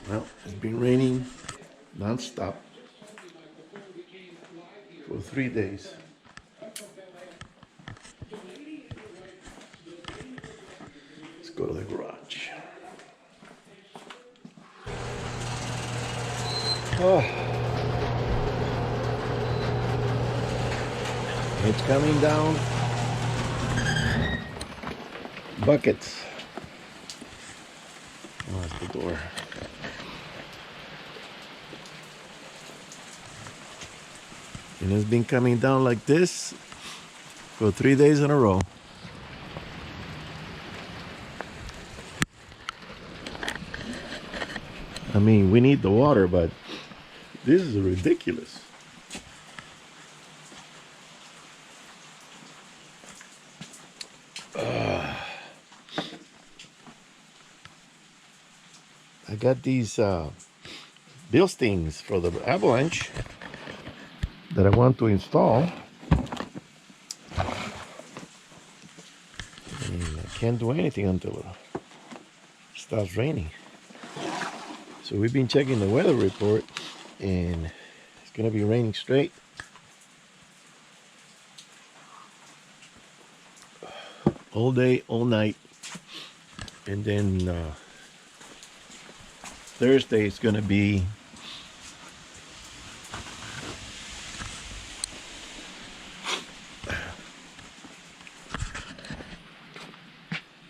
Well, it's been raining non-stop for 3 days. Let's go to the garage. Oh, it's coming down. Buckets. Oh, that's the door. And it's been coming down like this for 3 days in a row. I mean, we need the water, but this is ridiculous. I got these Bilsteins for the Avalanche that I want to install. And I can't do anything until it starts raining. So we've been checking the weather report, and it's going to be raining straight. All day, all night. And then Thursday it's going to be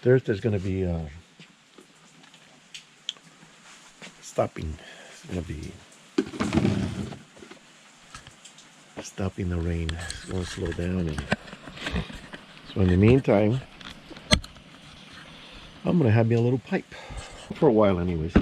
Thursday's going to be stopping. It's going to be stopping the rain. It's going to slow down. And so in the meantime, I'm going to have me a little pipe for a while anyways.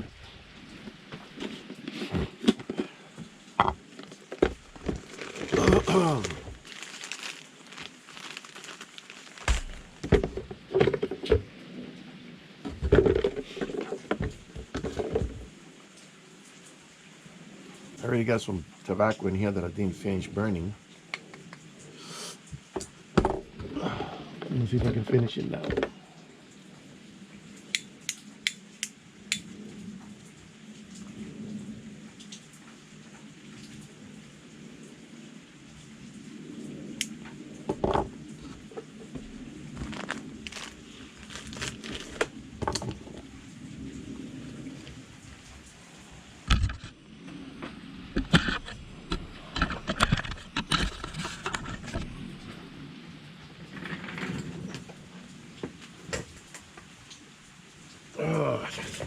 I already got some tobacco in here that I didn't finish burning. Let me see if I can finish it now.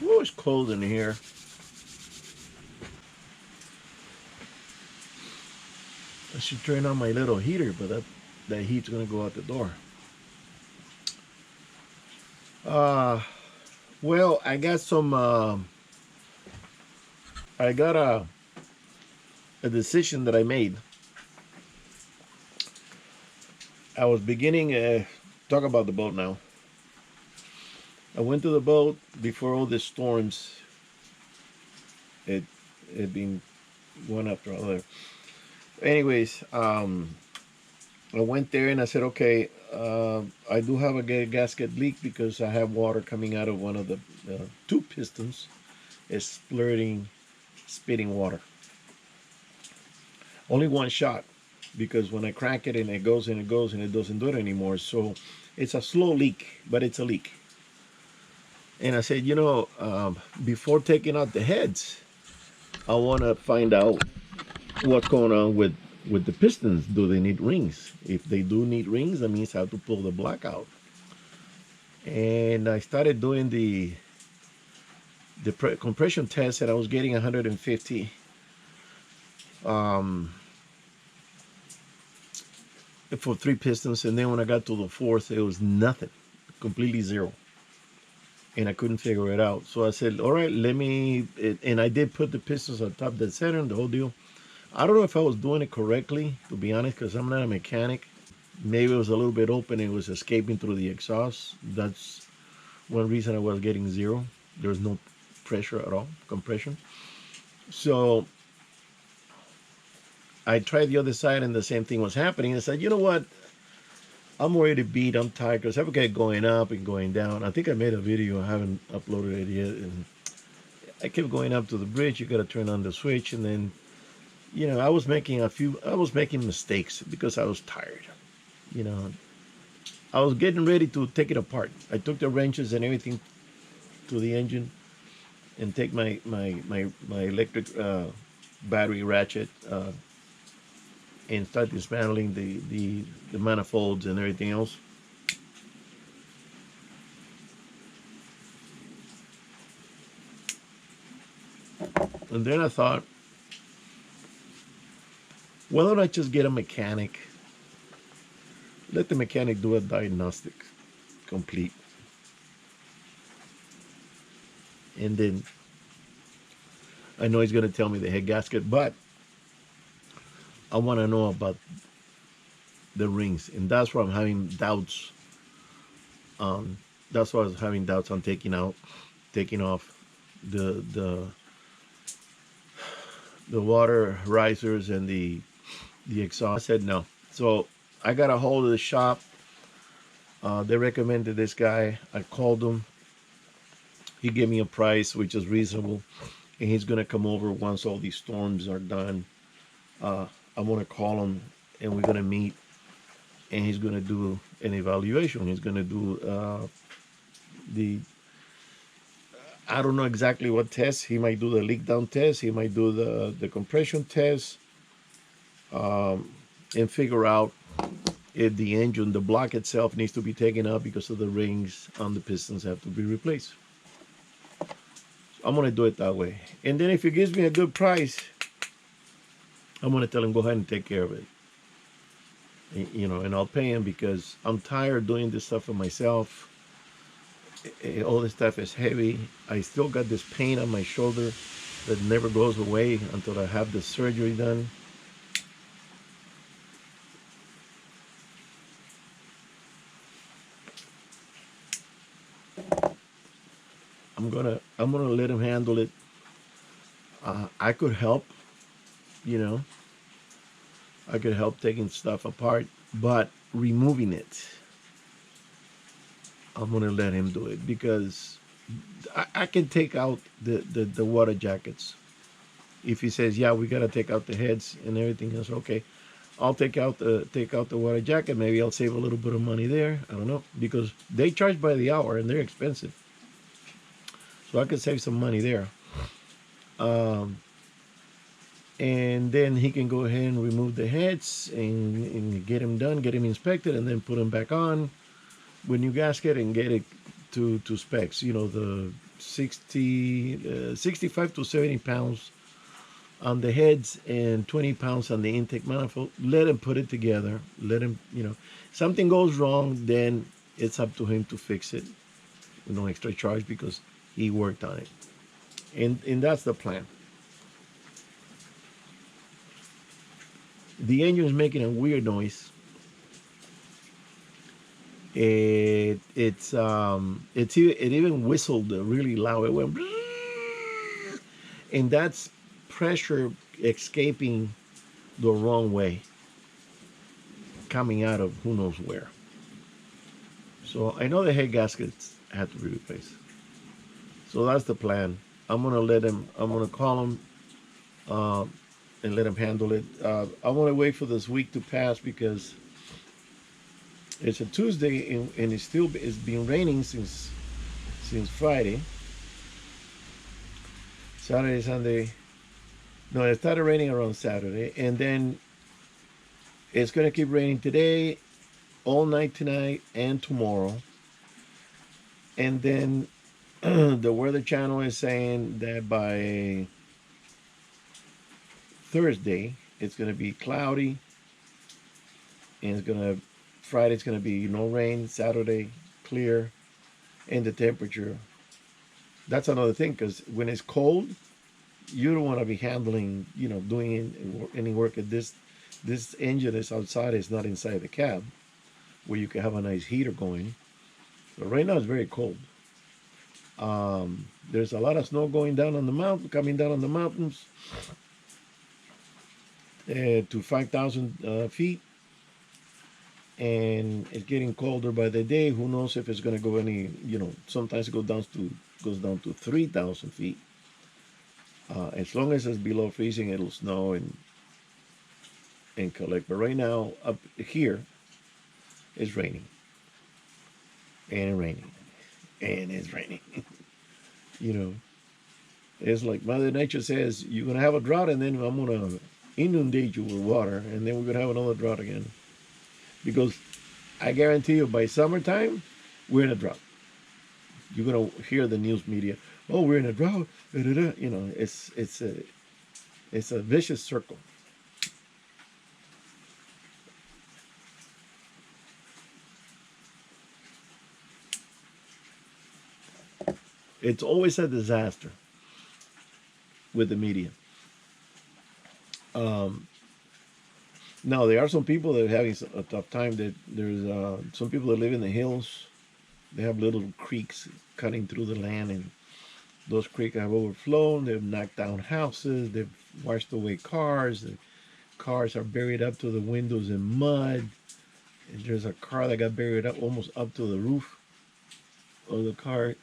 Oh, it's cold in here. I should turn on my little heater, but that heat's gonna go out the door. Well, I got some. I got a decision that I made. I was beginning talk about the boat now. I went to the boat before all the storms. It had been one after another. Anyways, I went there and I said, okay, I do have a gasket leak because I have water coming out of one of the two pistons. It's spitting water. Only one shot, because when I crack it and it goes and it goes and it doesn't do it anymore. So it's a slow leak, but it's a leak. And I said, before taking out the heads, I want to find out what's going on with the pistons. Do they need rings? If they do need rings, that means I have to pull the block out. And I started doing the compression test, and I was getting 150 for 3 pistons. And then when I got to the fourth, it was nothing, completely zero. And I couldn't figure it out. So I said, all right, and I did put the pistons on top of the center and the whole deal. I don't know if I was doing it correctly, to be honest, because I'm not a mechanic. Maybe it was a little bit open and it was escaping through the exhaust. That's one reason I was getting zero. There was no pressure at all, compression. So I tried the other side and the same thing was happening. I said, you know what? I'm ready to beat. I'm tired because I've got going up and going down. I think I made a video. I haven't uploaded it yet. And I kept going up to the bridge. You got to turn on the switch, and then I was making mistakes because I was tired. You know, I was getting ready to take it apart. I took the wrenches and everything to the engine and take my electric battery ratchet and start dismantling the manifolds and everything else. And then I thought, why don't I just get a mechanic? Let the mechanic do a diagnostic complete. And then I know he's going to tell me the head gasket, but I want to know about the rings. And that's why I'm having doubts. That's why I was having doubts on taking off the water risers and the exhaust. I said no. So I got a hold of the shop. They recommended this guy. I called him. He gave me a price which is reasonable, and he's gonna come over once all these storms are done. I'm gonna call him, and we're gonna meet, and he's gonna do an evaluation. He's gonna do the I don't know exactly what test. He might do the leak down test. He might do the compression test, and figure out if the engine, the block itself, needs to be taken out because of the rings on the pistons have to be replaced. I'm gonna do it that way. And then if he gives me a good price, I'm gonna tell him go ahead and take care of it. And I'll pay him because I'm tired doing this stuff for myself. All this stuff is heavy. I still got this pain on my shoulder that never goes away until I have the surgery done. I'm gonna let him handle it. I could help, you know. I could help taking stuff apart, but removing it, I'm gonna let him do it because I can take out the water jackets. If he says, yeah, we gotta take out the heads and everything else, okay. I'll take out the water jacket. Maybe I'll save a little bit of money there. I don't know because they charge by the hour and they're expensive, so I could save some money there. Um, and then he can go ahead and remove the heads and get him done, get him inspected, and then put him back on with new gasket and get it to specs. The 65 to 70 pounds on the heads and 20 pounds on the intake manifold. Let him put it together. Let him, something goes wrong, then it's up to him to fix it with no extra charge because he worked on it. And that's the plan. The engine is making a weird noise. It even whistled really loud. It went, and that's pressure escaping the wrong way, coming out of who knows where. So I know the head gaskets had to be replaced. So that's the plan. I'm gonna call him and let him handle it. I want to wait for this week to pass because it's a Tuesday and it's been raining since Friday. Saturday, Sunday. No, it started raining around Saturday, and then it's gonna keep raining today, all night tonight, and tomorrow. And then the Weather Channel is saying that by Thursday it's gonna be cloudy, and Friday's gonna be no rain. Saturday clear, and the temperature. That's another thing because when it's cold, you don't want to be handling, doing any work at this. This engine is outside. It's not inside the cab, where you can have a nice heater going. But right now it's very cold. There's a lot of snow coming down on the mountains to 5,000 feet, and it's getting colder by the day. Who knows if it's going to go any? Sometimes it goes down to 3,000 feet. As long as it's below freezing, it'll snow and collect. But right now, up here, it's raining. And it's raining. And it's raining. You know, it's like Mother Nature says, you're going to have a drought, and then I'm going to inundate you with water, and then we're going to have another drought again. Because I guarantee you, by summertime, we're in a drought. You're going to hear the news media, oh, we're in a drought. Da, da, da. You know, it's a vicious circle. It's always a disaster with the media. Um, Now there are some people that are having a tough time. That there's some people that live in the hills. They have little creeks cutting through the land, and those creeks have overflown. They've knocked down houses. They've washed away cars. The cars are buried up to the windows in mud. And there's a car that got buried up almost up to the roof of the car,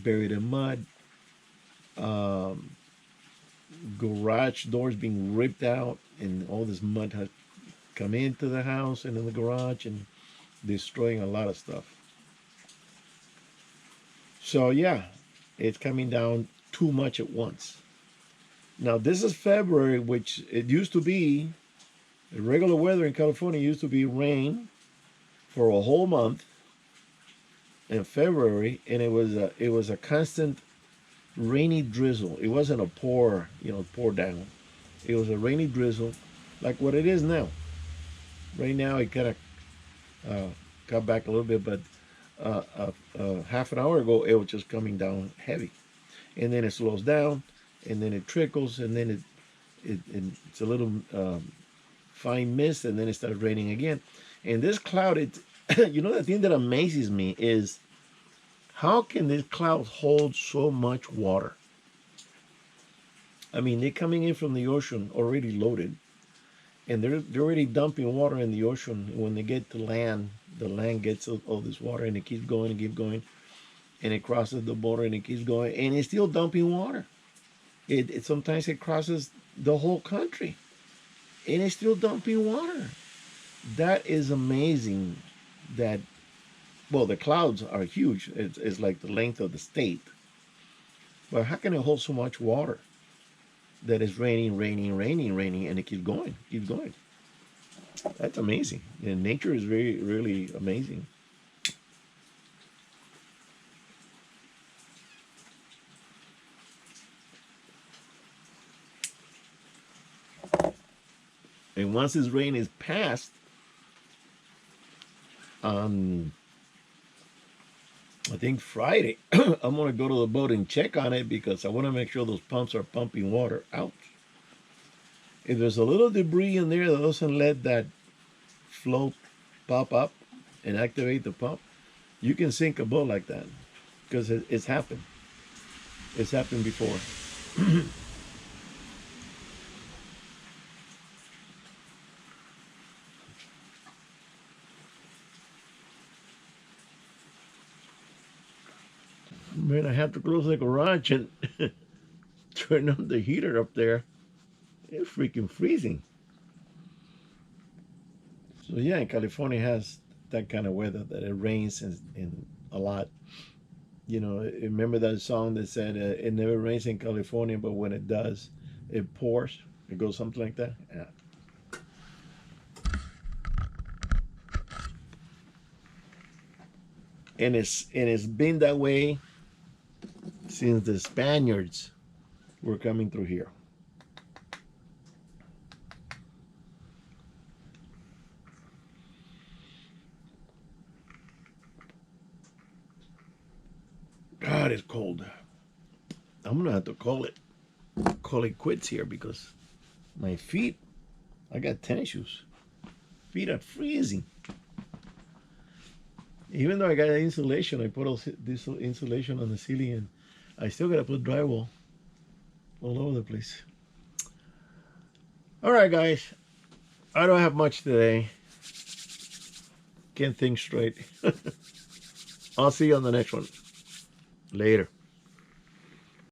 buried in mud. Um, Garage doors being ripped out, and all this mud has come into the house and in the garage and destroying a lot of stuff. So yeah, it's coming down too much at once. Now this is February, which it used to be the regular weather in California used to be rain for a whole month in February, and it was a constant rainy drizzle. It wasn't a pour down. It was a rainy drizzle, like what it is now. Right now, it kind of got back a little bit, but half an hour ago, it was just coming down heavy, and then it slows down, and then it trickles, and then it's a little fine mist, and then it starts raining again. And this cloud, the thing that amazes me is how can this cloud hold so much water? I mean, they're coming in from the ocean already loaded, and they're already dumping water in the ocean. When they get to land, the land gets all this water, and it keeps going and keeps going, and it crosses the border and it keeps going, and it's still dumping water. It sometimes it crosses the whole country, and it's still dumping water. That is amazing. That well, the clouds are huge. It's like the length of the state. But how can it hold so much water that is raining, raining, raining, raining, and it keeps going, keeps going? That's amazing. And nature is very, really amazing. And once this rain is past, on I think Friday, I'm gonna go to the boat and check on it because I want to make sure those pumps are pumping water out. If there's a little debris in there that doesn't let that float pop up and activate the pump, you can sink a boat like that because it's happened. It's happened before. Man, I have to close the garage and turn on the heater up there. It's freaking freezing. So yeah, California has that kind of weather that it rains and a lot. Remember that song that said it never rains in California, but when it does, it pours. It goes something like that. Yeah. And it's been that way since the Spaniards were coming through here. God, it's cold. I'm gonna have to call it quits here because my feet, I got tennis shoes. Feet are freezing. Even though I got insulation, I put all this insulation on the ceiling, and I still gotta put drywall all over the place. All right, guys, I don't have much today. Can't think straight. I'll see you on the next one. Later.